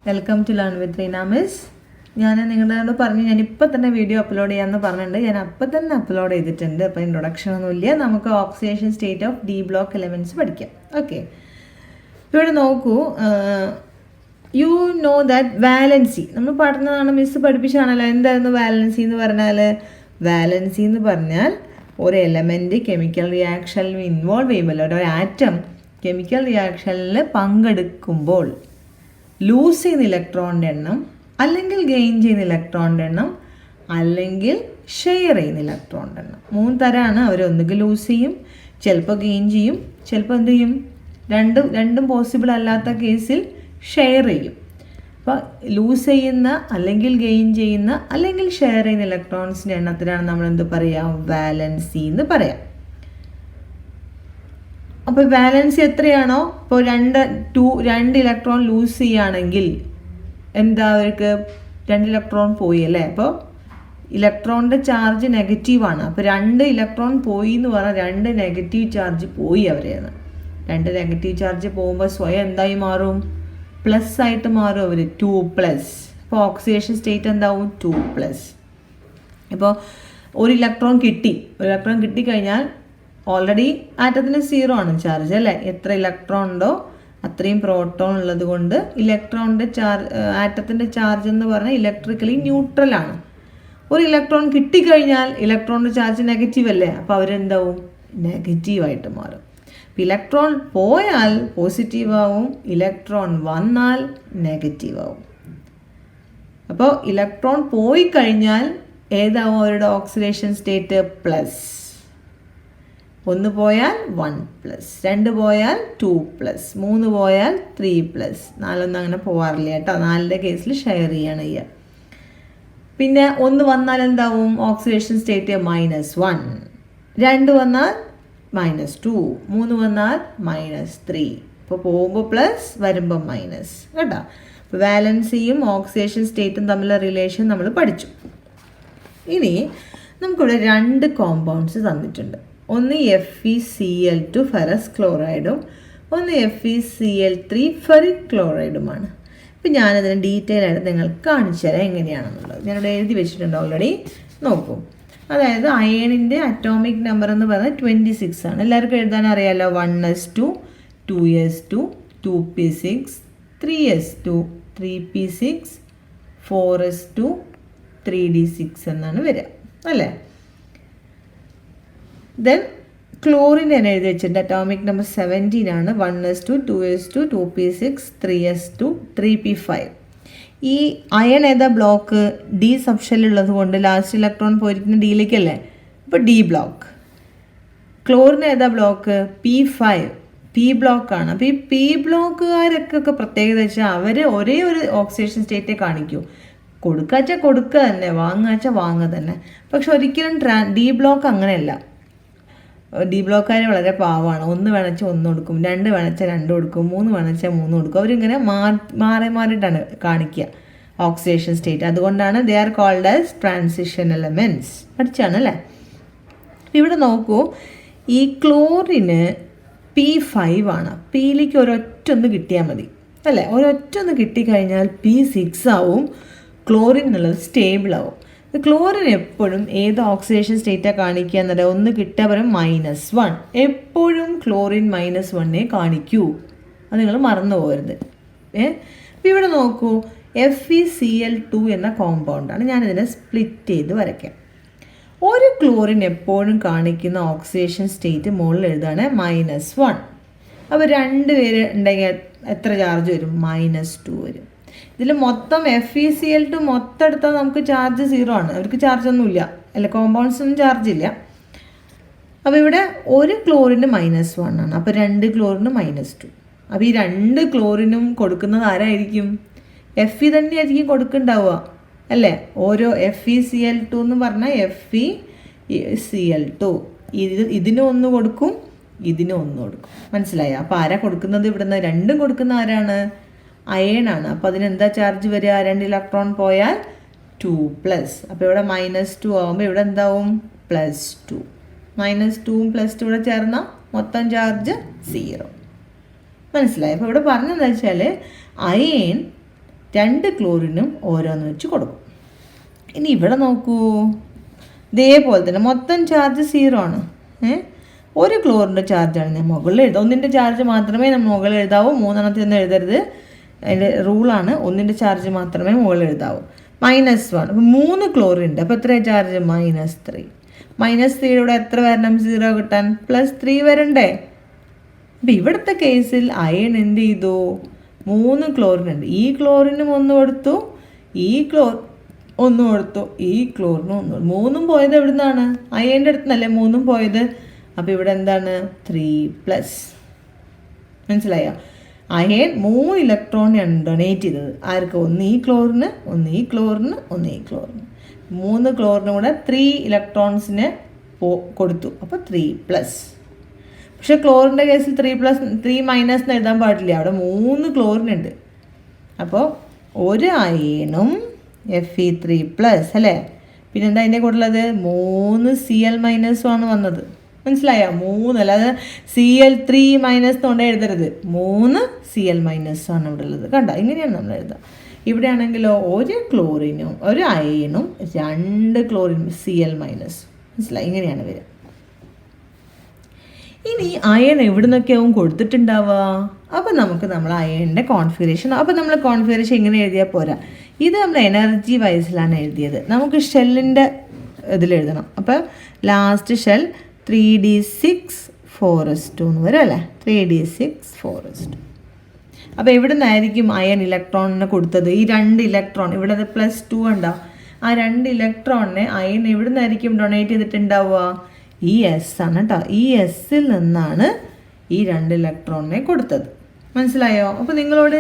Welcome to learn with Reena miss. ഞാൻ നിങ്ങളോട് പറഞ്ഞു ഞാനിപ്പോൾ തന്നെ വീഡിയോ അപ്ലോഡ് ചെയ്യാമെന്ന് പറഞ്ഞിട്ടുണ്ട്. ഞാൻ അപ്പം തന്നെ അപ്ലോഡ് ചെയ്തിട്ടുണ്ട്. അപ്പോൾ ഇൻട്രൊഡക്ഷൻ ഒന്നുമില്ല. നമുക്ക് oxidation state of D block elements പഠിക്കാം. ഓക്കെ, ഇവിടെ നോക്കൂ. യു നോ ദാറ്റ് വാലൻസി നമ്മൾ പഠിക്കുന്നതാണ്, മിസ് പഠിപ്പിച്ചാണല്ലോ. എന്തായിരുന്നു വാലൻസി എന്ന് പറഞ്ഞാൽ? വാലൻസി എന്ന് പറഞ്ഞാൽ ഒരു എലമെൻറ്റ് കെമിക്കൽ റിയാക്ഷനിൽ ഇൻവോൾവ് ചെയ്യുമ്പോൾ, ഒരു ആറ്റം കെമിക്കൽ റിയാക്ഷനിൽ പങ്കെടുക്കുമ്പോൾ ലൂസ് ചെയ്യുന്ന ഇലക്ട്രോണിൻ്റെ എണ്ണം, അല്ലെങ്കിൽ ഗെയിൻ ചെയ്യുന്ന ഇലക്ട്രോണിൻ്റെ എണ്ണം, അല്ലെങ്കിൽ ഷെയർ ചെയ്യുന്ന ഇലക്ട്രോണിൻ്റെ എണ്ണം. 3 തരമാണ്. അവർ ഒന്നുകിൽ ലൂസ് ചെയ്യും, ചിലപ്പോൾ ഗെയിൻ ചെയ്യും, ചിലപ്പോൾ എന്ത് ചെയ്യും, രണ്ടും പോസിബിൾ അല്ലാത്ത കേസിൽ ഷെയർ ചെയ്യും. അപ്പോൾ ലൂസ് ചെയ്യുന്ന, അല്ലെങ്കിൽ ഗെയിൻ ചെയ്യുന്ന, അല്ലെങ്കിൽ ഷെയർ ചെയ്യുന്ന ഇലക്ട്രോൺസിൻ്റെ എണ്ണത്തിനാണ് നമ്മൾ എന്ത് പറയാം? വാലൻസി എന്ന് പറയാം. അപ്പോൾ വാലൻസി എത്രയാണോ, ഇപ്പോൾ രണ്ട് ഇലക്ട്രോൺ ലൂസ് ചെയ്യുകയാണെങ്കിൽ എന്താ, അവർക്ക് 2 ഇലക്ട്രോൺ പോയി അല്ലേ. അപ്പോൾ ഇലക്ട്രോണിൻ്റെ ചാർജ് നെഗറ്റീവാണ്. അപ്പോൾ 2 ഇലക്ട്രോൺ പോയി എന്ന് പറഞ്ഞാൽ 2 നെഗറ്റീവ് ചാർജ് പോയി അവരേന്ന്. 2 നെഗറ്റീവ് ചാർജ് പോകുമ്പോൾ സ്വയം എന്തായി മാറും? പ്ലസ് ആയിട്ട് മാറും അവർ, 2+. അപ്പോൾ ഓക്സിഡേഷൻ സ്റ്റേറ്റ് എന്താവും? 2+. ഇപ്പോൾ ഒരു ഇലക്ട്രോൺ കിട്ടിക്കഴിഞ്ഞാൽ ഓൾറെഡി ആറ്റത്തിന് 0 ആണ് ചാർജ് അല്ലേ. എത്ര ഇലക്ട്രോൺ ഉണ്ടോ അത്രയും പ്രോട്ടോൺ ഉള്ളത് കൊണ്ട് ഇലക്ട്രോണിൻ്റെ ആറ്റത്തിൻ്റെ ചാർജ് എന്ന് പറഞ്ഞാൽ ഇലക്ട്രിക്കലി ന്യൂട്രലാണ്. ഒരു ഇലക്ട്രോൺ കിട്ടിക്കഴിഞ്ഞാൽ ഇലക്ട്രോണിൻ്റെ ചാർജ് നെഗറ്റീവ് അല്ലേ. അപ്പോൾ അവരെന്താവും? നെഗറ്റീവായിട്ട് മാറും. ഇലക്ട്രോൺ പോയാൽ പോസിറ്റീവ് ആവും, ഇലക്ട്രോൺ വന്നാൽ നെഗറ്റീവ് ആവും. അപ്പോൾ ഇലക്ട്രോൺ പോയി കഴിഞ്ഞാൽ ഏതാവും അവരുടെ ഓക്സിഡേഷൻ സ്റ്റേറ്റ്? പ്ലസ്. 1 പോയാൽ 1+, 2 പോയാൽ 2+, 3 പോയാൽ 3+, 4 അങ്ങനെ പോകാറില്ല കേട്ടോ. 4ൻ്റെ കേസിൽ ഷെയർ ചെയ്യാണ് ചെയ്യുക. പിന്നെ 1 വന്നാൽ എന്താവും? Oxidation state -1. 2 വന്നാൽ -2. 3 വന്നാൽ -3. ഇപ്പോൾ പോകുമ്പോൾ പ്ലസ്, വരുമ്പോൾ മൈനസ് കേട്ടോ. അപ്പോൾ വാലൻസിയും ഓക്സിഡേഷൻ സ്റ്റേറ്റും തമ്മിലുള്ള റിലേഷൻ നമ്മൾ പഠിച്ചു. ഇനി നമുക്കിവിടെ 2 കോമ്പൗണ്ട്സ് തന്നിട്ടുണ്ട്. ഒന്ന് FeCl2 ഫെറസ് ക്ലോറൈഡും ഒന്ന് FeCl3 ഫെറിക് ക്ലോറൈഡുമാണ്. ഇപ്പം ഞാനതിന് ഡീറ്റെയിൽ ആയിട്ട് നിങ്ങൾക്ക് കാണിച്ചു തരാം എങ്ങനെയാണെന്നുള്ളത്. ഞാനിവിടെ എഴുതി വെച്ചിട്ടുണ്ട് ഓൾറെഡി. നോക്കൂ, അതായത് അയണിൻ്റെ അറ്റോമിക് നമ്പർ എന്ന് പറഞ്ഞാൽ 26 ആണ്. എല്ലാവർക്കും എഴുതാൻ അറിയാമല്ലോ. 1s2, 2s2, 2p6, 3s2, 3p6, 4s2, 3d6 എന്നാണ് വരിക അല്ലേ. ദെൻ ക്ലോറിൻ ഞാൻ എഴുതി വെച്ചിട്ടുണ്ട്. അറ്റോമിക് നമ്പർ 17 ആണ്. 1s2, 2s2, 2p6, 3s2, 3p5. ഈ അയൺ ഏതാ ബ്ലോക്ക്? ഡി സബ്ഷെല്ലുള്ളത് കൊണ്ട് ലാസ്റ്റ് ഇലക്ട്രോൺ പോയിരിക്കുന്ന ഡിയിലേക്കല്ലേ. ഇപ്പോൾ ഡി ബ്ലോക്ക്. ക്ലോറിൻ ഏതാ ബ്ലോക്ക്? P5, പി ബ്ലോക്കാണ്. അപ്പോൾ ഈ പി ബ്ലോക്കുകാരൊക്കെ പ്രത്യേകത വെച്ചാൽ അവർ ഒരേ ഒരു ഓക്സിഡേഷൻ സ്റ്റേറ്റേ കാണിക്കൂ. കൊടുക്കാച്ച കൊടുക്കുക തന്നെ, വാങ്ങാച്ച വാങ്ങുക തന്നെ. പക്ഷെ ഒരിക്കലും ഡി ബ്ലോക്ക് അങ്ങനെയല്ല. ഡി ബ്ലോക്കുകാർ വളരെ പാവമാണ്. 1 വേണച്ചാൽ 1 കൊടുക്കും, 2 വേണച്ചാൽ 2 കൊടുക്കും, 3 വേണച്ചാൽ 3 കൊടുക്കും. അവരിങ്ങനെ മാറിയിട്ടാണ് കാണിക്കുക ഓക്സിഡേഷൻ സ്റ്റേറ്റ്. അതുകൊണ്ടാണ് they are called as transition elements. പഠിച്ചാണ് അല്ലേ. ഇവിടെ നോക്കൂ, ഈ ക്ലോറിന് P5 ആണ്. പിയിലേക്ക് ഒരൊറ്റൊന്ന് കിട്ടിയാൽ മതി അല്ലേ. ഒരൊറ്റൊന്ന് കിട്ടിക്കഴിഞ്ഞാൽ P6 ആവും. ക്ലോറിൻ എന്നുള്ളത് സ്റ്റേബിൾ ആവും. ക്ലോറിൻ എപ്പോഴും ഏത് ഓക്സിഡേഷൻ സ്റ്റേറ്റാണ് കാണിക്കുക എന്നല്ല. 1 കിട്ടിയാൽ പറയും -1. എപ്പോഴും ക്ലോറിൻ -1 കാണിക്കൂ. അത് നിങ്ങൾ മറന്നു പോകരുത്. അപ്പോൾ ഇവിടെ നോക്കൂ, FeCl2 എന്ന കോമ്പൗണ്ടാണ്. ഞാനിതിനെ സ്പ്ലിറ്റ് ചെയ്ത് വരയ്ക്കാം. ഒരു ക്ലോറിൻ എപ്പോഴും കാണിക്കുന്ന ഓക്സിഡേഷൻ സ്റ്റേറ്റ് മുകളിൽ എഴുതാണ് -1. അപ്പോൾ 2 പേര് ഉണ്ടെങ്കിൽ എത്ര ചാർജ് വരും? -2 വരും. ഇതിൽ മൊത്തം FeCl2 മൊത്തം എടുത്താൽ നമുക്ക് ചാർജ് 0 ആണ്. അവർക്ക് ചാർജൊന്നുമില്ല അല്ല, കോമ്പൗണ്ട്സൊന്നും ചാർജ് ഇല്ല. അപ്പോൾ ഇവിടെ ഒരു ക്ലോറിന് -1 ആണ്. അപ്പോൾ 2 ക്ലോറിന് -2. അപ്പോൾ ഈ 2 ക്ലോറിനും കൊടുക്കുന്നത് ആരായിരിക്കും? Fe തന്നെയായിരിക്കും കൊടുക്കുന്നുണ്ടാവുക അല്ലേ. ഓരോ FeCl2 എന്ന് പറഞ്ഞാൽ FeCl2 ഇതിനും 1 കൊടുക്കും, ഇതിനും 1 കൊടുക്കും. മനസ്സിലായോ? അപ്പോൾ ആരാ കൊടുക്കുന്നത്? ഇവിടുന്ന് 2 കൊടുക്കുന്ന ആരാണ്? അയണാണ്. അപ്പോൾ അതിനെന്താ ചാർജ് വരിക? 2 ഇലക്ട്രോൺ പോയാൽ 2+. അപ്പോൾ ഇവിടെ -2 ആകുമ്പോൾ ഇവിടെ എന്താവും? +2. -2ഉം +2 ഇവിടെ ചേർന്നാൽ മൊത്തം ചാർജ് 0. മനസ്സിലായി? അപ്പോൾ ഇവിടെ പറഞ്ഞതെന്ന് വെച്ചാൽ അയൺ 2 ക്ലോറിനും ഓരോന്ന് വെച്ച് കൊടുക്കും. ഇനി ഇവിടെ നോക്കൂ, ഇതേപോലെ തന്നെ മൊത്തം ചാർജ് 0 ആണ്. ഒരു ക്ലോറിൻ്റെ ചാർജാണ് ഞാൻ മുകളിൽ എഴുതുക. ഒന്നിൻ്റെ ചാർജ് മാത്രമേ നമ്മൾ മുകളിൽ എഴുതാവൂ, 3 ഒന്നും എഴുതരുത്. അതിൻ്റെ റൂളാണ്, ഒന്നിൻ്റെ ചാർജ് മാത്രമേ മുകളിൽ എഴുതാവൂ. -1. അപ്പോൾ 3 ക്ലോറിൻ ഉണ്ട്. അപ്പോൾ എത്രയാണ് ചാർജ്? -3. -3 ഇവിടെ എത്ര വരണം 0 കിട്ടാൻ? +3 വരണ്ടേ? അപ്പം ഇവിടുത്തെ കേസിൽ അയൺ എന്ത് ചെയ്തു? 3 ക്ലോറിൻ ഉണ്ട്. ഈ ക്ലോറിനും 1 കൊടുത്തു, ഈ ക്ലോർ 1 കൊടുത്തു, ഈ ക്ലോറിനും 1. 3 പോയത് എവിടെ നിന്നാണ്? അയണിൻ്റെ അടുത്ത് നിന്നല്ലേ 3 പോയത്. അപ്പോൾ ഇവിടെ എന്താണ്? 3+. മനസ്സിലായോ? അയൺ 3 ഇലക്ട്രോണിനാണ് ഡൊണേറ്റ് ചെയ്തത്. ആർക്ക്? 1 ഈ ക്ലോറിന്, 1 ഈ ക്ലോറിന്, 1 ഈ ക്ലോറിന്. 3 ക്ലോറിന് കൂടെ 3 ഇലക്ട്രോൺസിന് കൊടുത്തു. അപ്പോൾ 3+. പക്ഷെ ക്ലോറിൻ്റെ കേസിൽ 3+ എന്ന് എഴുതാൻ പാടില്ല. അവിടെ 3 ക്ലോറിനുണ്ട്. അപ്പോൾ ഒരു അയണും Fe3+ അല്ലേ? പിന്നെന്താ അതിൻ്റെ കൂടെ ഉള്ളത്? 3 Cl- ആണ് വന്നത്. മനസ്സിലായോ? 3, അല്ലാതെ Cl3- കൊണ്ട് എഴുതരുത്. 3 Cl- ആണ് ഇവിടെ ഉള്ളത്. കണ്ട, ഇങ്ങനെയാണ് നമ്മൾ എഴുതുക. ഇവിടെ ആണെങ്കിലോ ഒരു ക്ലോറിനും ഒരു അയണും 2 ക്ലോറിൻ Cl-. മനസ്സിലായി? ഇങ്ങനെയാണ് വരിക. ഇനി അയൺ എവിടെ നിന്നൊക്കെയാവും കൊടുത്തിട്ടുണ്ടാവുക? അപ്പോൾ നമുക്ക് നമ്മൾ അയണിൻ്റെ കോൺഫിഗറേഷൻ, അപ്പോൾ നമ്മൾ കോൺഫിഗറേഷൻ ഇങ്ങനെ എഴുതിയാൽ പോരാ. ഇത് നമ്മൾ എനർജി വൈസിലാണ് എഴുതിയത്. നമുക്ക് ഷെല്ലിൻ്റെ ഇതിലെഴുതണം. അപ്പോൾ ലാസ്റ്റ് ഷെൽ 3d6 എന്ന് വരും അല്ലേ? 3d6 അപ്പോൾ എവിടെ നിന്നായിരിക്കും അയൺ ഇലക്ട്രോണിനെ കൊടുത്തത്? ഈ 2 ഇലക്ട്രോൺ ഇവിടെ +2 ഉണ്ടാവും. ആ 2 ഇലക്ട്രോണിനെ അയൺ എവിടെ നിന്നായിരിക്കും ഡൊണേറ്റ് ചെയ്തിട്ടുണ്ടാവുക? ഈ എസ് ആണ് കേട്ടോ. ഈ എസ്സിൽ നിന്നാണ് ഈ 2 ഇലക്ട്രോണിനെ കൊടുത്തത്. മനസ്സിലായോ? അപ്പോൾ നിങ്ങളോട്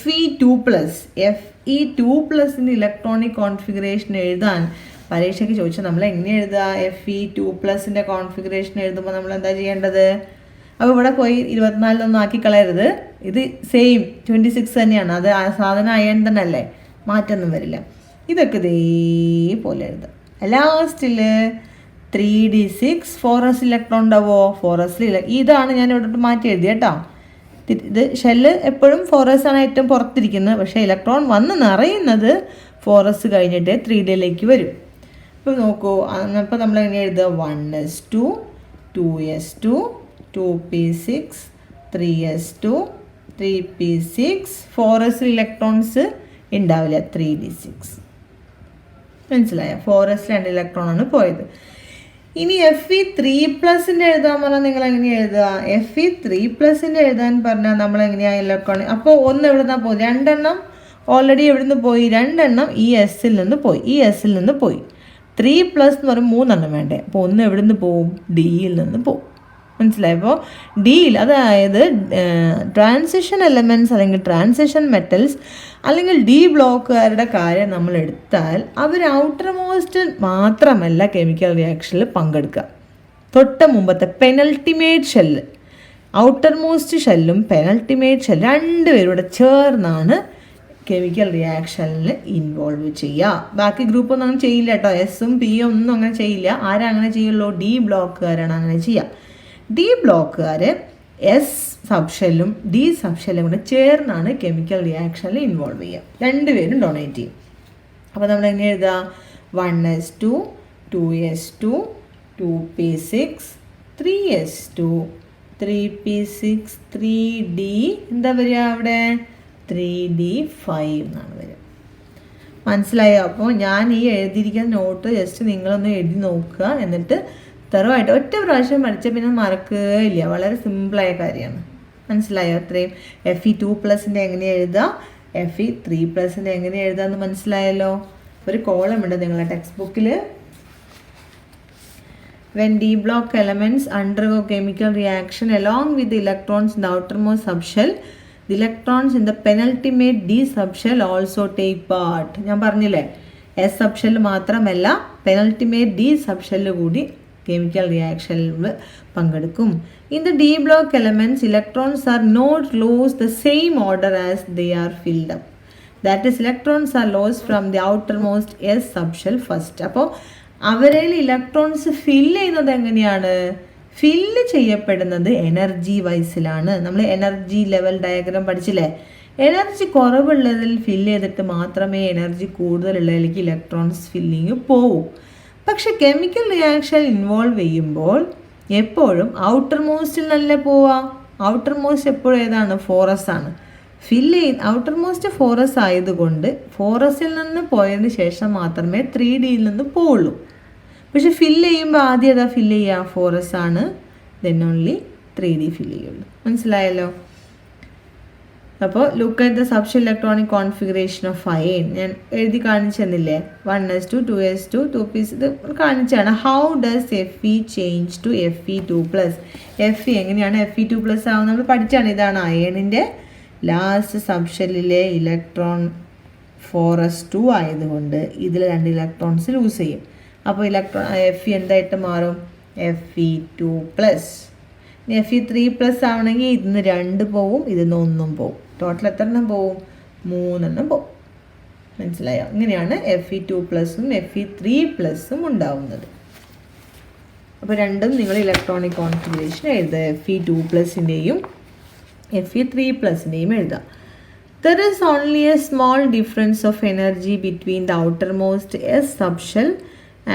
Fe2+ൻ്റെ ഇലക്ട്രോണിക് കോൺഫിഗറേഷൻ എഴുതാൻ പരീക്ഷയ്ക്ക് ചോദിച്ചാൽ നമ്മൾ എങ്ങനെ എഴുതുക? Fe2+ൻ്റെ കോൺഫിഗറേഷൻ എഴുതുമ്പോൾ നമ്മൾ എന്താ ചെയ്യേണ്ടത്? അപ്പോൾ ഇവിടെ പോയി 24 ആക്കി കളയരുത്. ഇത് സെയിം 26 തന്നെയാണ്. അത് സാധനം അയൺ തന്നെ അല്ലേ, മാറ്റമൊന്നും വരില്ല. ഇതൊക്കെ ഇതേപോലെ എഴുതാം. ലാസ്റ്റിൽ 3d6 4s ഇലക്ട്രോൺ ഉണ്ടാവുമോ? 4s ഇതാണ് ഞാൻ ഇവിടെ മാറ്റി എഴുതി കേട്ടോ. ഇത് ഷെല്ല് എപ്പോഴും 4s ആണ് ഏറ്റവും പുറത്തിരിക്കുന്നത്. പക്ഷേ ഇലക്ട്രോൺ വന്ന് നിറയുന്നത് 4s കഴിഞ്ഞിട്ട് 3dയിലേക്ക് വരും. ഇപ്പോൾ നോക്കൂ, അപ്പോൾ നമ്മൾ എങ്ങനെ എഴുതുക? 1s2 2s2 2p6 3s2 3p6 4s electrons ഉണ്ടാവില്ല, 3d6. മനസ്സിലായോ? 4s 2 ഇലക്ട്രോൺ ആണ് പോയത്. ഇനി Fe3+ൻ്റെ എഴുതാൻ പറഞ്ഞാൽ നിങ്ങൾ എങ്ങനെയാണ് എഴുതുക? Fe3+ൻ്റെ എഴുതാൻ പറഞ്ഞാൽ നമ്മൾ എങ്ങനെയാണ് ഇലക്ട്രോൺ? അപ്പോൾ 1 എവിടെ നിന്നാണ് പോയി? 2 എണ്ണം ഓൾറെഡി എവിടെ നിന്ന് പോയി? 2 എണ്ണം ഈ എസ്സിൽ നിന്ന് പോയി, ഈ എസ്സിൽ നിന്ന് പോയി. 3+ എന്ന് പറയുമ്പോൾ 3 എണ്ണം വേണ്ടേ? അപ്പോൾ 1 എവിടെ നിന്ന് പോവും? ഡിയിൽ നിന്ന് പോവും. മനസ്സിലായപ്പോൾ ഡിയിൽ, അതായത് ട്രാൻസിഷൻ എലമെൻറ്റ്സ് അല്ലെങ്കിൽ ട്രാൻസിഷൻ മെറ്റൽസ് അല്ലെങ്കിൽ ഡി ബ്ലോക്കുകാരുടെ കാര്യം നമ്മൾ എടുത്താൽ അവർ ഔട്ടർ മോസ്റ്റ് മാത്രമല്ല കെമിക്കൽ റിയാക്ഷനിൽ പങ്കെടുക്കുക. തൊട്ട് മുമ്പത്തെ പെനൾട്ടിമേറ്റ് ഷെല്ല്, ഔട്ടർ മോസ്റ്റ് ഷെല്ലും പെനൾട്ടിമേറ്റ് ഷെല്ലും രണ്ടുപേരും കൂടെ ചേർന്നാണ് കെമിക്കൽ റിയാക്ഷനിൽ ഇൻവോൾവ് ചെയ്യുക. ബാക്കി ഗ്രൂപ്പൊന്നും അങ്ങനെ ചെയ്യില്ല കേട്ടോ. എസും പിയും ഒന്നും അങ്ങനെ ചെയ്യില്ല. ആരാ അങ്ങനെ ചെയ്യുള്ളൂ? ഡി ബ്ലോക്കുകാരാണ് അങ്ങനെ ചെയ്യുക. ഡി ബ്ലോക്കുകാർ എസ് സബ്ഷെല്ലും ഡി സബ്ഷെല്ലും കൂടെ ചേർന്നാണ് കെമിക്കൽ റിയാക്ഷനിൽ ഇൻവോൾവ് ചെയ്യുക. രണ്ടുപേരും ഡൊണേറ്റ് ചെയ്യും. അപ്പോൾ നമ്മൾ എങ്ങനെ എഴുതുക? 1s2 2s2 2p6 3s2 3p6 3d എന്താ വരിക അവിടെ? 3d5 എന്നാണ് വരിക. മനസ്സിലായോ? അപ്പോൾ ഞാൻ ഈ എഴുതിയിരിക്കുന്ന നോട്ട് ജസ്റ്റ് നിങ്ങളൊന്ന് എഴുതി നോക്കുക. എന്നിട്ട് തറവായിട്ട് ഒറ്റ പ്രാവശ്യം പഠിച്ചാൽ പിന്നെ മറക്കുകയില്ല. വളരെ സിമ്പിളായ കാര്യമാണ്. മനസ്സിലായോ? അത്രയും. Fe2+ൻ്റെ എങ്ങനെ എഴുതുക, Fe3+ൻ്റെ എങ്ങനെ എഴുതാമെന്ന് മനസ്സിലായല്ലോ. ഒരു കോളം ഉണ്ട് നിങ്ങളുടെ ടെക്സ്റ്റ് ബുക്കിൽ. When d block elements undergo chemical reaction along with the electrons in the outermost subshell, the electrons in the penultimate d subshell also take part. ഞാൻ പറഞ്ഞില്ലേ, എസ് സബ്ഷെൽ മാത്രമല്ല പെനൾട്ടിമേറ്റ് ഡി സബ്ഷെല്ല് കൂടി chemical റിയാക്ഷനിൽ പങ്കെടുക്കും. In the d block elements, electrons are not lost the same order as they are filled up. That is, electrons are lost from the outermost s subshell first. അപ്പോൾ അവരിൽ electrons fill ചെയ്യുന്നത് എങ്ങനെയാണ്? Fill ചെയ്യപ്പെടുന്നത് energy വൈസിലാണ്. നമ്മൾ energy level diagram പഠിച്ചില്ലേ? Energy കുറവുള്ളതിൽ fill ചെയ്തിട്ട് മാത്രമേ energy കൂടുതലുള്ളതിലേക്ക് electrons filling പോവൂ. പക്ഷെ കെമിക്കൽ റിയാക്ഷൻ ഇൻവോൾവ് ചെയ്യുമ്പോൾ എപ്പോഴും ഔട്ടർ മോസ്റ്റിൽ നല്ല പോവാ. ഔട്ടർ മോസ്റ്റ് എപ്പോഴും ഏതാണ്? ഫോറസ് ആണ്. ഫില്ല് ഔട്ടർ മോസ്റ്റ് ഫോറസ് ആയതുകൊണ്ട് ഫോറസിൽ നിന്ന് പോയതിന് ശേഷം മാത്രമേ 3Dയിൽ നിന്ന് പോവുള്ളൂ. പക്ഷെ ഫില്ല് ചെയ്യുമ്പോൾ ആദ്യം ഏതാ ഫില്ല് ചെയ്യുക? ഫോറസ് ആണ്. ദെൻ ഓൺലി 3D ഫില്ല് ചെയ്യുള്ളൂ. മനസ്സിലായല്ലോ? അപ്പോൾ look at the subshell electronic configuration of iron. ഞാൻ എഴുതി കാണിച്ചു തന്നില്ലേ? 1s2 2s2 2p. ഇത് കാണിച്ചാണ്. How does Fe change to Fe2+? Fe എങ്ങനെയാണ് Fe2+ ആവുന്നത് നമ്മൾ പഠിച്ചാണ്. ഇതാണ് അയണിൻ്റെ ലാസ്റ്റ് സബ്ഷെല്ലിലെ ഇലക്ട്രോൺ 4s2 ആയതുകൊണ്ട് ഇതിൽ 2 ഇലക്ട്രോൺസ് ലൂസ് ചെയ്യും. അപ്പോൾ Fe എന്തായിട്ട് മാറും? Fe2+. ഇനി Fe3+ ആവണമെങ്കിൽ ഇതിന്ന് 2 പോവും, ഇതിന്ന് 1 പോവും. ടോട്ടൽ എത്ര എണ്ണം പോവും? 3 എണ്ണം പോവും. മനസ്സിലായോ? ഇങ്ങനെയാണ് Fe2+ഉം Fe3+ഉം ഉണ്ടാവുന്നത്. അപ്പോൾ രണ്ടും നിങ്ങൾ ഇലക്ട്രോണിക് കോൺഫിഗറേഷൻ എഴുതുക. Fe2+ൻ്റെയും Fe3+ൻ്റെയും എഴുതുക. There is only a small difference of energy between the outermost S subshell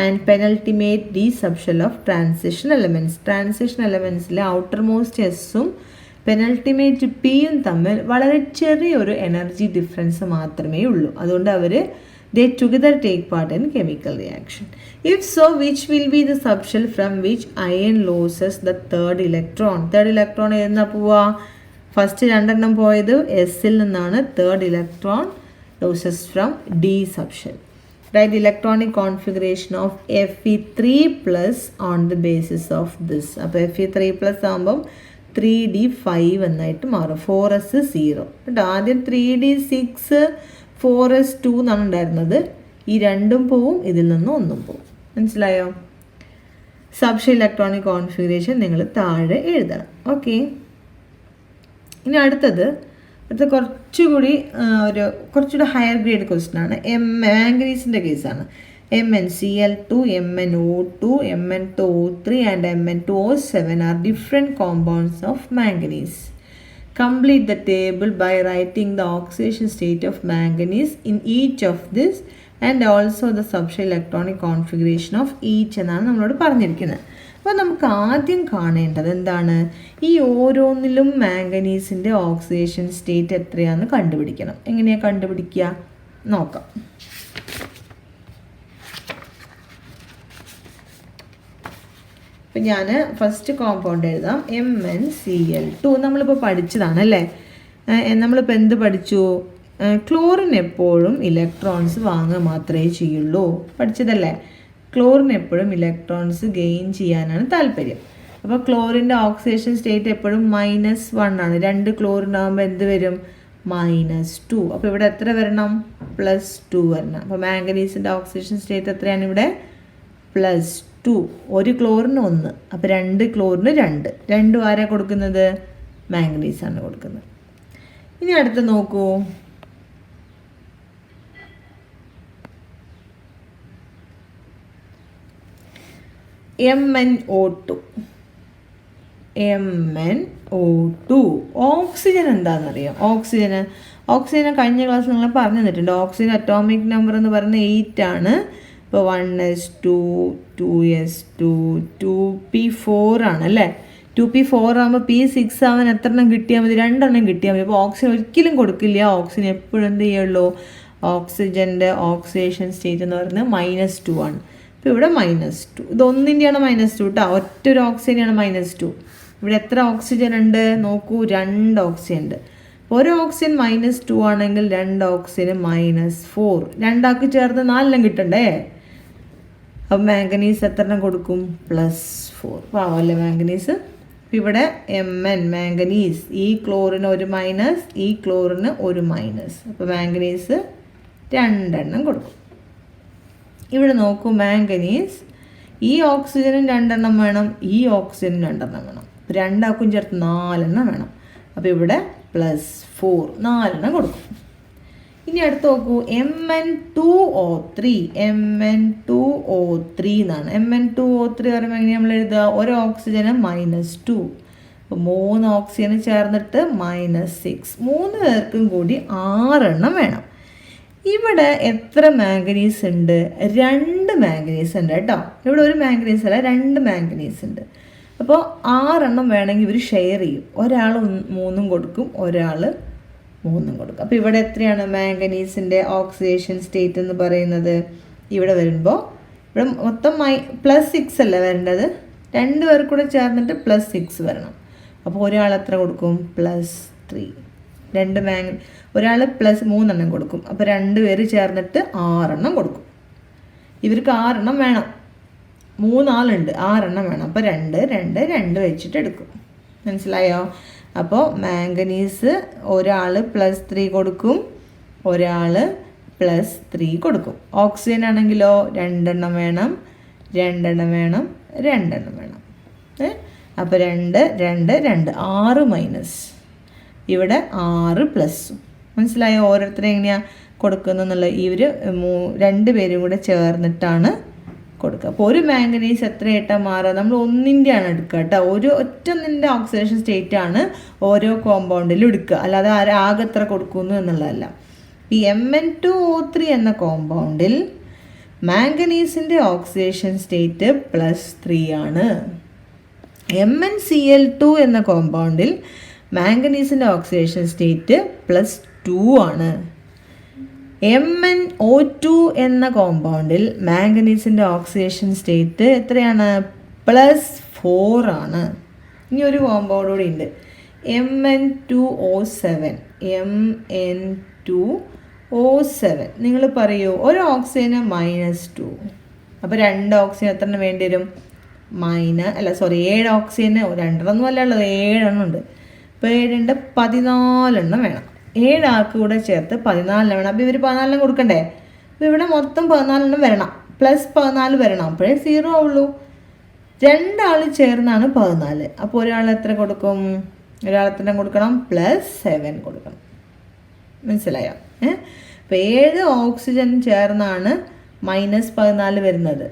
and penultimate D subshell of transition elements. Transition elementsലെ outermost Sഉം penultimate Pയും തമ്മിൽ വളരെ ചെറിയൊരു എനർജി ഡിഫറൻസ് മാത്രമേ ഉള്ളൂ. അതുകൊണ്ട് അവർ they together take part in chemical reaction. If so, which will be the subshell from which iron loses the third electron? Third electron ഏതെന്നാ പോവാ? First 2 എണ്ണം പോയത് എസിൽ നിന്നാണ്. Third electron loses from D subshell. Write the electronic configuration of Fe3+ on the basis of this. അപ്പോൾ Fe3+ ആകുമ്പം 3D5 എന്നായിട്ട് മാറും. 4s0 കേട്ടോ. ആദ്യം 3D6 4s2 എന്നാണ് ഉണ്ടായിരുന്നത്. ഈ 2 പോവും, ഇതിൽ നിന്ന് 1 പോവും. മനസ്സിലായോ? സബ്ഷെൽ ഇലക്ട്രോണിക് കോൺഫിഗറേഷൻ നിങ്ങൾ താഴെ എഴുതണം. ഓക്കെ. ഇനി അടുത്തത് കുറച്ചുകൂടി ഹയർ ഗ്രേഡ് ക്വസ്റ്റ്യൻ ആണ്. മാംഗനീസിൻ്റെ കേസാണ്. MnCl2, MnO2, Mn2O3 and Mn2O7 are different compounds of manganese. Complete the table by writing the oxidation state of manganese in each of this and also the subshell electronic configuration of each എന്നാണ് നമ്മളോട് പറഞ്ഞിരിക്കുന്നത്. അപ്പോൾ നമുക്ക് ആദ്യം കാണേണ്ടത് എന്താണ്? ഈ ഓരോന്നിലും മാംഗനീസിൻ്റെ ഓക്സിഡേഷൻ സ്റ്റേറ്റ് എത്രയാണെന്ന് കണ്ടുപിടിക്കണം. എങ്ങനെയാണ് കണ്ടുപിടിക്കുക? നോക്കാം. അപ്പം ഞാൻ ഫസ്റ്റ് കോമ്പൗണ്ട് എഴുതാം. MnCl2 നമ്മളിപ്പോൾ പഠിച്ചതാണ് അല്ലേ? നമ്മളിപ്പോൾ എന്ത് പഠിച്ചു? ക്ലോറിൻ എപ്പോഴും ഇലക്ട്രോൺസ് വാങ്ങുക മാത്രമേ ചെയ്യുള്ളൂ. പഠിച്ചതല്ലേ? ക്ലോറിൻ എപ്പോഴും ഇലക്ട്രോൺസ് ഗെയിൻ ചെയ്യാനാണ് താല്പര്യം. അപ്പോൾ ക്ലോറിൻ്റെ ഓക്സിഡേഷൻ സ്റ്റേറ്റ് എപ്പോഴും -1 ആണ്. 2 ക്ലോറിൻ ആകുമ്പോൾ എന്ത് വരും? -2. അപ്പോൾ ഇവിടെ എത്ര വരണം? +2 വരണം. അപ്പോൾ മാംഗനീസിൻ്റെ ഓക്സിഡേഷൻ സ്റ്റേറ്റ് എത്രയാണ് ഇവിടെ? +2. 1 ക്ലോറിന് 1. അപ്പോൾ 2 ക്ലോറിന് 2. 2 ആരാ കൊടുക്കുന്നത്? മാംഗനീസാണ് കൊടുക്കുന്നത്. ഇനി അടുത്ത് നോക്കൂ. MnO2. ഓക്സിജൻ എന്താണെന്നറിയാം? ഓക്സിജന് കഴിഞ്ഞ ക്ലാസ് നിങ്ങൾ പറഞ്ഞു തന്നിട്ടുണ്ട്. ഓക്സിജൻ അറ്റോമിക് നമ്പർ എന്ന് പറയുന്നത് 8 ആണ്. ഇപ്പോൾ 1s2 2s2 2p4 ആണ് അല്ലേ? 2p4 ആകുമ്പോൾ p6 ആവാൻ എത്ര എണ്ണം കിട്ടിയാൽ മതി? 2 എണ്ണം കിട്ടിയാൽ മതി. അപ്പോൾ ഓക്സിജൻ ഒരിക്കലും കൊടുക്കില്ല. ഓക്സിജൻ എപ്പോഴും എന്ത് ചെയ്യുള്ളൂ? ഓക്സിജൻ്റെ ഓക്സിഡേഷൻ സ്റ്റേറ്റ് എന്ന് പറയുന്നത് -2 ആണ്. അപ്പോൾ ഇവിടെ -2. ഇത് ഒന്നിൻ്റെയാണ് -2 കേട്ടോ. ഒറ്റൊരു ഓക്സിജനാണ് -2. ഇവിടെ എത്ര ഓക്സിജൻ ഉണ്ട് നോക്കൂ? 2 ഓക്സിജൻ ഉണ്ട്. ഒരു ഓക്സിജൻ -2 ആണെങ്കിൽ 2 ഓക്സിജൻ -4. 2 ആക്കി ചേർത്ത് 4 എണ്ണം കിട്ടണ്ടേ? അപ്പോൾ മാംഗനീസ് എത്ര എണ്ണം കൊടുക്കും? +4. പാവല്ലേ മാംഗനീസ്. ഇവിടെ Mn മാംഗനീസ്, ഈ ക്ലോറിന് ഒരു മൈനസ്, ഈ ക്ലോറിന് ഒരു മൈനസ്. അപ്പോൾ മാംഗനീസ് 2 എണ്ണം കൊടുക്കും. ഇവിടെ നോക്കൂ, മാംഗനീസ് ഈ ഓക്സിജനും 2 എണ്ണം വേണം, ഈ ഓക്സിജനും 2 എണ്ണം വേണം. 2 ആക്കും ചേർത്ത് 4 എണ്ണം വേണം. അപ്പോൾ ഇവിടെ +4 4 എണ്ണം കൊടുക്കും. ഇനി അടുത്ത് നോക്കൂ, Mn2O3 എന്നാണ്. Mn2O3 പറയുമ്പോൾ എങ്ങനെ നമ്മൾ എഴുതുക? ഒരു ഓക്സിജന് -2, അപ്പോൾ 3 ഓക്സിജൻ ചേർന്നിട്ട് -6. 3 പേർക്കും കൂടി 6 എണ്ണം വേണം. ഇവിടെ എത്ര മാംഗനീസ് ഉണ്ട്? 2 മാംഗനീസ് ഉണ്ട് കേട്ടോ. ഇവിടെ ഒരു മാംഗനീസ് അല്ല, 2 മാംഗനീസ് ഉണ്ട്. അപ്പോൾ 6 എണ്ണം വേണമെങ്കിൽ ഇവർ ഷെയർ ചെയ്യും. ഒരാൾ 3 കൊടുക്കും, ഒരാൾ 3 കൊടുക്കും. അപ്പോൾ ഇവിടെ എത്രയാണ് മാംഗനീസിൻ്റെ ഓക്സിഡേഷൻ സ്റ്റേറ്റ് എന്ന് പറയുന്നത്? ഇവിടെ വരുമ്പോൾ ഇവിടെ മൊത്തം +6 അല്ല വരേണ്ടത്, 2 പേർ കൂടെ ചേർന്നിട്ട് +6 വരണം. അപ്പോൾ ഒരാൾ എത്ര കൊടുക്കും? +3. ഒരാൾ +3 എണ്ണം കൊടുക്കും. അപ്പോൾ 2 പേര് ചേർന്നിട്ട് 6 എണ്ണം കൊടുക്കും. ഇവർക്ക് 6 എണ്ണം വേണം, 3 ആളുണ്ട്, 6 എണ്ണം വേണം. അപ്പോൾ 2 2 2 വെച്ചിട്ട് എടുക്കും. മനസ്സിലായോ? അപ്പോൾ മാംഗനീസ് ഒരാൾ +3 കൊടുക്കും, ഒരാൾ +3 കൊടുക്കും. ഓക്സിജൻ ആണെങ്കിലോ 2 എണ്ണം വേണം, 2 എണ്ണം വേണം, 2 എണ്ണം വേണം. അപ്പോൾ 2 2 2 6 മൈനസ് ഇവിടെ 6 പ്ലസും. മനസ്സിലായോ? ഓരോരുത്തരും എങ്ങനെയാണ് കൊടുക്കുന്നതെന്നുള്ളത് ഇവർ 2 പേരും കൂടെ ചേർന്നിട്ടാണ് കൊടുക്കുക. അപ്പോൾ ഒരു മാംഗനീസ് എത്രയായിട്ടാണ് മാറുക? നമ്മൾ ഒന്നിൻ്റെ ആണ് എടുക്കുക കേട്ടോ. ഒറ്റൊന്നിൻ്റെ ഓക്സിഡേഷൻ സ്റ്റേറ്റ് ആണ് ഓരോ കോമ്പൗണ്ടിലും എടുക്കുക, അല്ലാതെ ആകെ എത്ര കൊടുക്കുന്നു എന്നുള്ളതല്ല. ഈ Mn2O3 എന്ന കോമ്പൗണ്ടിൽ മാംഗനീസിൻ്റെ ഓക്സിഡേഷൻ സ്റ്റേറ്റ് +3 ആണ്. MnCl2 എന്ന കോമ്പൗണ്ടിൽ മാംഗനീസിൻ്റെ ഓക്സിഡേഷൻ സ്റ്റേറ്റ് +2 ആണ്. MnO2 എന്ന കോമ്പൗണ്ടിൽ മാംഗനീസിൻ്റെ ഓക്സിഡേഷൻ സ്റ്റേറ്റ് എത്രയാണ്? +4 ആണ്. ഇനി ഒരു കോമ്പൗണ്ട് കൂടി ഉണ്ട്, Mn2O7. Mn2O7 നിങ്ങൾ പറയൂ, ഒരു ഓക്സിജന് -2. അപ്പോൾ 2 ഓക്സിജൻ എത്ര എണ്ണം വേണ്ടി വരും? 7 ഓക്സിജന് 2 അല്ല ഉള്ളത്, 7 എണ്ണം ഉണ്ട്. അപ്പോൾ 7 14 എണ്ണം വേണം. 7 ആൾക്ക് കൂടെ ചേർത്ത് 14 എണ്ണം വേണം. അപ്പോൾ ഇവർ 14 എണ്ണം കൊടുക്കണ്ടേ? അപ്പോൾ ഇവിടെ മൊത്തം 14 എണ്ണം വരണം, +14 വരണം, അപ്പോഴേ 0 ആവുള്ളൂ. 2 ആൾ ചേർന്നാണ് 14. അപ്പോൾ ഒരാൾ എത്ര കൊടുക്കും? ഒരാൾ എത്ര കൊടുക്കണം? +7 കൊടുക്കണം. മനസ്സിലായോ? അപ്പോൾ 7 ഓക്സിജൻ ചേർന്നാണ് -14 വരുന്നത്.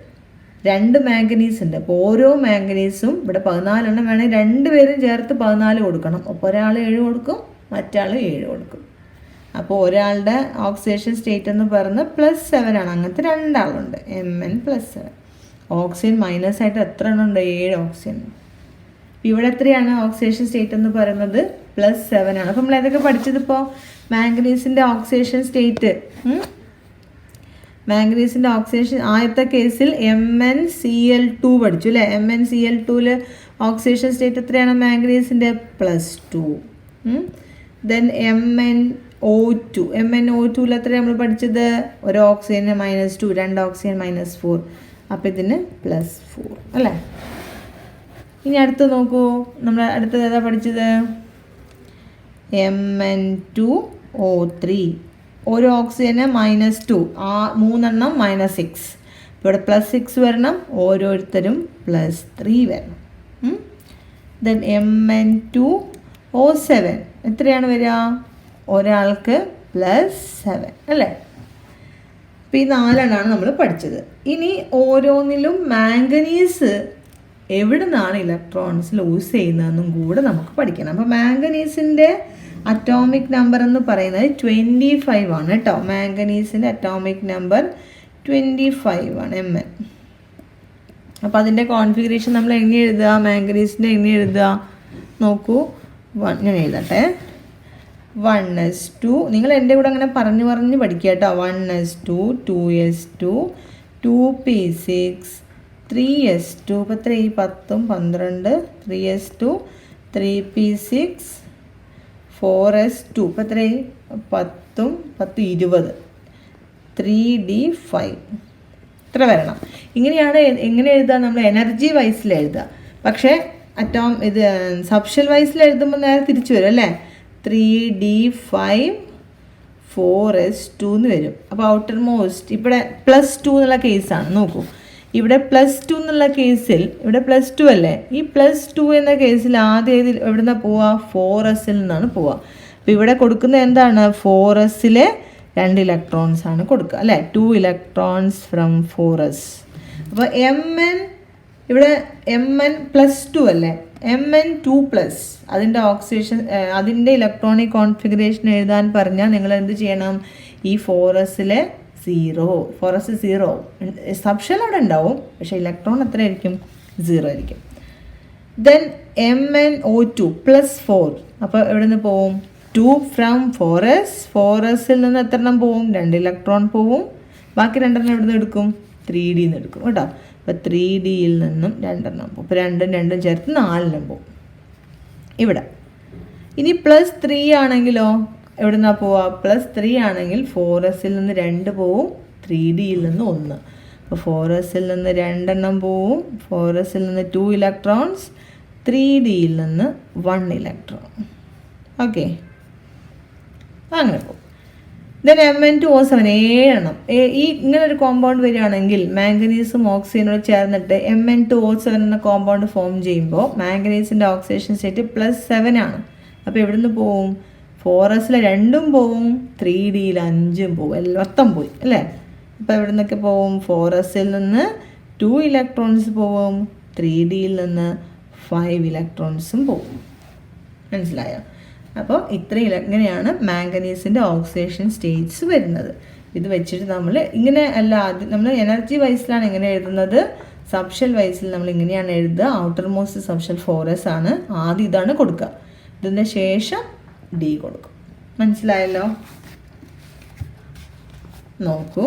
2 മാംഗനീസ് ഉണ്ട്. അപ്പോൾ ഓരോ മാംഗനീസും ഇവിടെ 14 എണ്ണം വേണമെങ്കിൽ 2 പേരും ചേർത്ത് 14 കൊടുക്കണം. അപ്പോൾ ഒരാൾ 7 കൊടുക്കും, മറ്റാൾ 7 കൊടുക്കും. അപ്പോൾ ഒരാളുടെ ഓക്സിഡേഷൻ സ്റ്റേറ്റ് എന്ന് പറയുന്നത് +7 ആണ്. അങ്ങനത്തെ 2 ആളുണ്ട്, Mn +7. ഓക്സിജൻ മൈനസ് ആയിട്ട് എത്ര എണ്ണം ഉണ്ട്? 7 ഓക്സിജൻ. ഇവിടെ എത്രയാണ് ഓക്സിഡേഷൻ സ്റ്റേറ്റ് എന്ന് പറയുന്നത്? +7 ആണ്. അപ്പോൾ നമ്മൾ ഏതൊക്കെ പഠിച്ചത്? ഇപ്പോൾ മാംഗനീസിൻ്റെ ഓക്സിഡേഷൻ സ്റ്റേറ്റ്, മാംഗനീസിൻ്റെ ഓക്സിഡേഷൻ ആദ്യത്തെ കേസിൽ MnCl2 പഠിച്ചു അല്ലേ? MnCl2ൽ ഓക്സിഡേഷൻ സ്റ്റേറ്റ് എത്രയാണ് മാംഗനീസിൻ്റെ? +2. ദെൻ MnO2ൽ എത്ര നമ്മൾ പഠിച്ചത്? ഒരു ഓക്സിജന് -2, 2 ഓക്സിജൻ -4. അപ്പോൾ ഇതിന് +4 അല്ലേ? ഇനി അടുത്ത് നോക്കൂ, നമ്മൾ അടുത്തത് ഏതാ പഠിച്ചത്? Mn2O3. ഒരു ഓക്സിജന് -2, 3 എണ്ണം -6. ഇവിടെ +6 വരണം, ഓരോരുത്തരും +3 വരണം. ദെൻ Mn2O7 എത്രയാണ് വരിക? ഒരാൾക്ക് +7 അല്ലേ? അപ്പോൾ ഈ 4 എണ്ണമാണ് നമ്മൾ പഠിച്ചത്. ഇനി ഓരോന്നിലും മാംഗനീസ് എവിടെ നിന്നാണ് ഇലക്ട്രോൺസ് ലൂസ് ചെയ്യുന്നതെന്നും കൂടെ നമുക്ക് പഠിക്കണം. അപ്പോൾ മാംഗനീസിൻ്റെ അറ്റോമിക് നമ്പർ എന്ന് പറയുന്നത് 25 ആണ് കേട്ടോ. മാംഗനീസിൻ്റെ അറ്റോമിക് നമ്പർ 25 ആണ്, Mn. അപ്പോൾ അതിൻ്റെ കോൺഫിഗറേഷൻ നമ്മൾ എങ്ങനെ എഴുതുക? മാംഗനീസിൻ്റെ എങ്ങനെ എഴുതുക നോക്കൂ. ഞാൻ എഴുതട്ടെ. 1s2, നിങ്ങൾ എൻ്റെ കൂടെ അങ്ങനെ പറഞ്ഞ് പഠിക്കുക കേട്ടോ. 1s2, 2s2, 2p6, 3s2. ഇപ്പോൾ എത്ര? 10 12, 3s2, 3p6, 4s2. ഇപ്പോൾ എത്ര? 10 10 20, 3d5. ഇത്ര വരണം. ഇങ്ങനെയാണ് എങ്ങനെ എഴുതുക? നമ്മൾ എനർജി വൈസിൽ എഴുതുക. പക്ഷേ സബ്ഷൽ വൈസിൽ എഴുതുമ്പോൾ നേരെ തിരിച്ചു വരും അല്ലേ? 3d5 4s2 എന്ന് വരും. അപ്പോൾ ഔട്ടർ മോസ്റ്റ് ഇവിടെ +2 എന്നുള്ള കേസാണ്. നോക്കൂ, ഇവിടെ +2 എന്നുള്ള കേസിൽ ഇവിടെ +2 അല്ലേ? ഈ +2 എന്ന കേസിൽ ആദ്യം എവിടെ നിന്നാണ് പോവുക? 4sൽ നിന്നാണ് പോവുക. അപ്പോൾ ഇവിടെ കൊടുക്കുന്ന എന്താണ്? 4sലെ 2 ഇലക്ട്രോൺസ് ആണ് കൊടുക്കുക അല്ലേ? 2 ഇലക്ട്രോൺസ് ഫ്രം 4s. അപ്പോൾ Mn ഇവിടെ Mn +2 അല്ലേ? Mn2+, അതിൻ്റെ ഓക്സിഡേഷൻ അതിൻ്റെ ഇലക്ട്രോണിക് കോൺഫിഗറേഷൻ എഴുതാൻ പറഞ്ഞാൽ നിങ്ങൾ എന്ത് ചെയ്യണം? ഈ 4s-ലെ 0 സബ്ഷെൽ അവിടെ ഉണ്ടാവും, പക്ഷേ ഇലക്ട്രോൺ എത്ര ആയിരിക്കും? 0 ആയിരിക്കും. ദെൻ MnO2+4, അപ്പോൾ എവിടെ നിന്ന് പോവും? 2 ഫ്രം 4s-ൽ നിന്ന് എത്ര എണ്ണം പോവും? 2 ഇലക്ട്രോൺ പോവും. ബാക്കി 2 എവിടെ നിന്ന് എടുക്കും? 3D നിന്ന് എടുക്കും കേട്ടോ. അപ്പോൾ 3Dയിൽ നിന്നും 2 എണ്ണം പോകും. അപ്പോൾ 2 ചേർത്ത് 4 എണ്ണം പോകും ഇവിടെ. ഇനി +3 ആണെങ്കിലോ എവിടെ നിന്നാണ് പോവുക? +3 ആണെങ്കിൽ 4s-ൽ നിന്ന് 2 പോവും, 3Dയിൽ നിന്ന് 1. അപ്പോൾ 4s-ൽ നിന്ന് 2 എണ്ണം പോവും, 4s-ൽ നിന്ന് 2 ഇലക്ട്രോൺസ്, 3Dയിൽ നിന്ന് 1 ഇലക്ട്രോൺ. ഓക്കെ, അങ്ങനെ പോകും. ദെൻ Mn2O7 7 എണ്ണം. ഈ ഇങ്ങനെ ഒരു കോമ്പൗണ്ട് വരികയാണെങ്കിൽ മാംഗനീസും ഓക്സിജനോട് ചേർന്നിട്ട് Mn2O7 എന്ന കോമ്പൗണ്ട് ഫോം ചെയ്യുമ്പോൾ മാംഗനീസിൻ്റെ ഓക്സിഡേഷൻ സ്റ്റേറ്റ് +7 ആണ്. അപ്പോൾ എവിടെ നിന്ന് പോവും? 4s-ൽ 2 പോവും, 3Dയിൽ 5 പോവും, മൊത്തം പോയി അല്ലേ? അപ്പോൾ എവിടെ നിന്നൊക്കെ പോവും? 4s-ൽ നിന്ന് 2 ഇലക്ട്രോൺസ് പോവും, 3Dയിൽ നിന്ന് 5 ഇലക്ട്രോൺസും പോവും. മനസ്സിലായോ? അപ്പോൾ ഇങ്ങനെയാണ് മാംഗനീസിൻ്റെ ഓക്സിഡേഷൻ സ്റ്റേറ്റ്സ് വരുന്നത്. ഇത് വെച്ചിട്ട് നമ്മൾ ഇങ്ങനെ അല്ല, നമ്മൾ എനർജി വൈസിലാണ് എങ്ങനെ എഴുതുന്നത്? സബ്ഷെൽ വൈസിൽ നമ്മൾ ഇങ്ങനെയാണ് എഴുതുക. ഔട്ടർ മോസ്റ്റ് സബ്ഷെൽ 4s ആണ്. ആദ്യം ഇതാണ് കൊടുക്കുക, ഇതിന് ശേഷം D കൊടുക്കും. മനസ്സിലായല്ലോ? നോക്കൂ,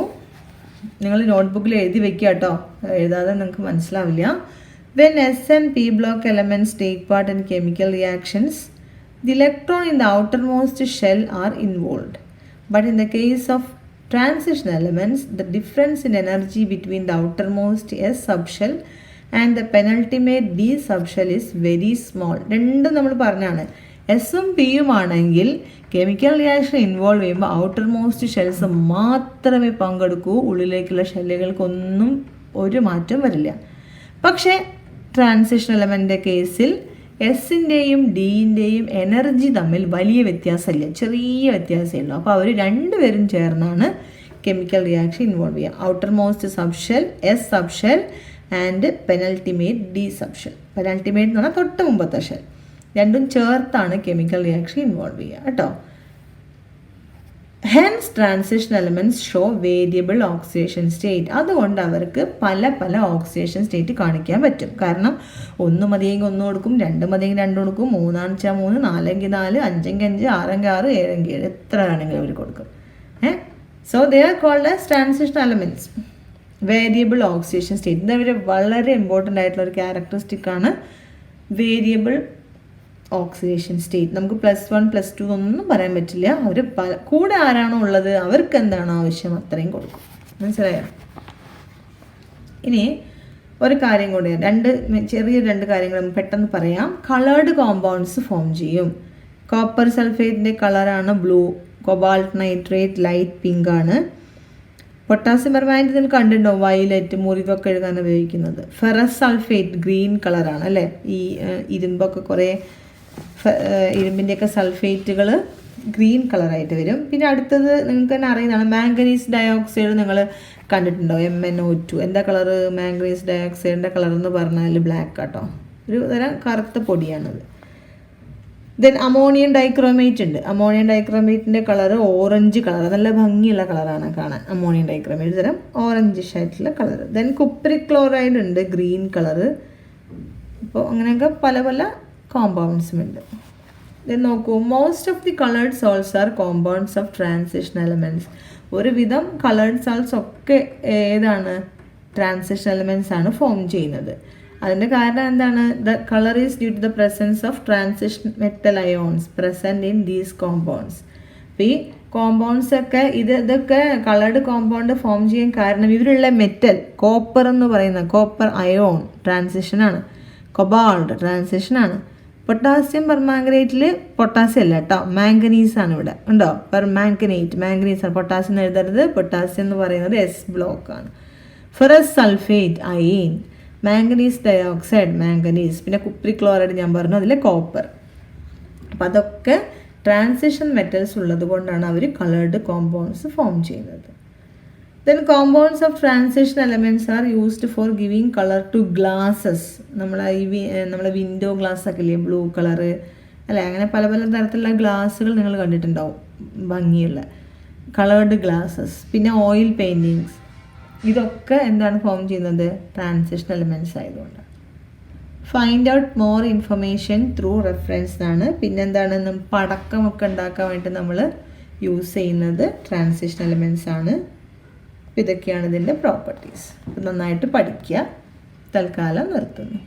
നിങ്ങൾ നോട്ട്ബുക്കിൽ എഴുതി വെക്കുക കേട്ടോ, എഴുതാതെ നിങ്ങൾക്ക് മനസ്സിലാവില്ല. When S and P block elements take part in chemical reactions, the electron in the outermost shell are involved. But in the case of transition elements, the difference in energy between the outermost S subshell and the penultimate D subshell is very small. രണ്ടും നമ്മൾ പറഞ്ഞാണ്. എസും പിയും ആണെങ്കിൽ chemical reaction involve ചെയ്യുമ്പോൾ outer most shells മാത്രമേ പങ്കെടുക്കൂ, ഉള്ളിലേക്കുള്ള ഷെല്ലുകൾക്കൊന്നും ഒരു മാറ്റം വരില്ല. പക്ഷേ ട്രാൻസിഷൻ എലമെൻ്റിൻ്റെ കേസിൽ എസിൻ്റെയും ഡിൻ്റെയും എനർജി തമ്മിൽ വലിയ വ്യത്യാസമില്ല, ചെറിയ വ്യത്യാസമേ ഉള്ളൂ. അപ്പോൾ അവർ രണ്ടുപേരും ചേർന്നാണ് കെമിക്കൽ റിയാക്ഷൻ ഇൻവോൾവ് ചെയ്യുക. Outer most subshell S subshell and penultimate D subshell. Penultimate എന്ന് പറഞ്ഞാൽ തൊട്ട് മുമ്പത്തെ ഷെൽ. രണ്ടും ചേർത്താണ് കെമിക്കൽ റിയാക്ഷൻ ഇൻവോൾവ് ചെയ്യുക കേട്ടോ. Hence transition elements show variable oxidation state. അതുകൊണ്ട് അവർക്ക് പല പല ഓക്സിഡേഷൻ സ്റ്റേറ്റ് കാണിക്കാൻ പറ്റും. കാരണം 1 മതിയെങ്കിൽ 1 കൊടുക്കും, 2 മതിയെങ്കിൽ 2 കൊടുക്കും, 3 3, 4 4, 5 5, 6 6, 7 7, എത്ര വേണമെങ്കിലും അവർ കൊടുക്കും. So they are called as transition elements. Variable oxidation state ഇത് അവർ വളരെ ഇമ്പോർട്ടൻ്റ് ആയിട്ടുള്ള ഒരു ക്യാരക്ടറിസ്റ്റിക് ആണ് വേരിയബിൾ ഓക്സിഡേഷൻ സ്റ്റേറ്റ്. നമുക്ക് +1 +2 ഒന്നും പറയാൻ പറ്റില്ല. അവർ കൂടെ ആരാണോ ഉള്ളത് അവർക്ക് എന്താണോ ആവശ്യം അത്രയും കൊടുക്കും. മനസ്സിലായോ? ഇനി ഒരു കാര്യം കൂടി, ചെറിയ രണ്ട് കാര്യങ്ങൾ പെട്ടെന്ന് പറയാം. കളേർഡ് കോമ്പൗണ്ട്സ് ഫോം ചെയ്യും. കോപ്പർ സൾഫേറ്റിൻ്റെ കളറാണ് blue, cobalt nitrate light pink ആണ്. പൊട്ടാസ്യം പെർമാംഗനേറ്റ് നിങ്ങൾ കണ്ടിട്ടുണ്ടോ? വയലറ്റ്, മുറിവൊക്കെ എഴുതാൻ ഉപയോഗിക്കുന്നത്. ഫെറസ് സൾഫേറ്റ് ഗ്രീൻ കളറാണ് അല്ലേ? ഈ ഇരുമ്പൊക്കെ കുറേ ഇരുമ്പിൻ്റെയൊക്കെ സൾഫേറ്റുകൾ ഗ്രീൻ കളറായിട്ട് വരും. പിന്നെ അടുത്തത് നിങ്ങൾക്ക് തന്നെ അറിയുന്നതാണ് മാംഗനീസ് ഡയോക്സൈഡ്. നിങ്ങൾ കണ്ടിട്ടുണ്ടോ? MnO2. എന്താ കളറ്? മാംഗനീസ് ഡയോക്സൈഡിൻ്റെ കളർ എന്ന് പറഞ്ഞാൽ ബ്ലാക്ക് ആട്ടോ, ഒരു തരം കറുത്ത പൊടിയാണത്. ദെൻ അമോണിയം ഡൈക്രോമേറ്റ് ഉണ്ട്. അമോണിയം ഡൈക്രോമേറ്റിൻ്റെ കളറ് ഓറഞ്ച് കളർ, നല്ല ഭംഗിയുള്ള കളറാണ് കാണാൻ. അമോണിയം ഡൈക്രോമേറ്റ് തരം ഓറഞ്ചിഷ് ആയിട്ടുള്ള കളർ. ദെൻ കുപ്രിക് ക്ലോറൈഡ് ഉണ്ട്, ഗ്രീൻ കളറ്. അപ്പോൾ അങ്ങനെയൊക്കെ പല പല കോമ്പൗണ്ട്സും ഉണ്ട്. ദെൻ നോക്കൂ, most of the coloured salts are compounds of transition elements. ഒരുവിധം കളേർഡ് സോൾട്സ് ഒക്കെ ഏതാണ്? ട്രാൻസിഷൻ എലമെൻറ്റ്സ് ആണ് ഫോം ചെയ്യുന്നത്. അതിൻ്റെ കാരണം എന്താണ്? The colour is due to the presence of transition metal ions present in these compounds. അപ്പോൾ ഈ കോമ്പൗണ്ട്സ് ഒക്കെ ഇതൊക്കെ കളേർഡ് കോമ്പൗണ്ട് ഫോം ചെയ്യാൻ കാരണം ഇവരുള്ള മെറ്റൽ കോപ്പർ എന്ന് പറയുന്ന കോപ്പർ അയോൺ ട്രാൻസിഷനാണ്, കൊബാൾട്ട് ട്രാൻസിഷനാണ്. പൊട്ടാസ്യം പെർമാംഗനേറ്റിൽ പൊട്ടാസ്യം അല്ല കേട്ടോ, മാംഗനീസാണ് ഇവിടെ ഉണ്ടോ? പെർമാംഗനേറ്റ് മാംഗനീസാണ്, പൊട്ടാസ്യം എന്ന് എഴുതരുത്. പൊട്ടാസ്യം എന്ന് പറയുന്നത് എസ് ബ്ലോക്കാണ്. Ferrous sulphate iron, manganese dioxide manganese, പിന്നെ കുപ്രിക് ക്ലോറൈഡ് ഞാൻ പറഞ്ഞു, അതിലെ കോപ്പർ. അപ്പം അതൊക്കെ ട്രാൻസിഷൻ മെറ്റൽസ് ഉള്ളത് കൊണ്ടാണ് അവർ കളേർഡ് കോമ്പൗണ്ട്സ് ഫോം ചെയ്യുന്നത്. Then compounds of transition elements are used for giving color to glasses. നമ്മളെ വിൻഡോ ഗ്ലാസ് ഒക്കെ ഇല്ലേ, ബ്ലൂ കളറ് അല്ലേ, അങ്ങനെ പല പല തരത്തിലുള്ള ഗ്ലാസ്സുകൾ നിങ്ങൾ കണ്ടിട്ടുണ്ടാവും, ഭംഗിയുള്ള കളേർഡ് ഗ്ലാസ്സസ്. പിന്നെ ഓയിൽ പെയിൻറ്റിങ്സ്, ഇതൊക്കെ എന്താണ് ഫോം ചെയ്യുന്നത്? ട്രാൻസിഷൻ എലമെൻറ്റ്സ് ആയതുകൊണ്ട്. Find out more information through reference എന്നാണ്. പിന്നെന്താണ്, പടക്കമൊക്കെ ഉണ്ടാക്കാൻ വേണ്ടി നമ്മൾ യൂസ് ചെയ്യുന്നത് ട്രാൻസിഷൻ എലമെൻറ്റ്സ് ആണ്. ഇതൊക്കെയാണ് ഇതിൻ്റെ പ്രോപ്പർട്ടീസ്. നന്നായിട്ട് പഠിക്കുക. തൽക്കാലം നിർത്തുന്നു.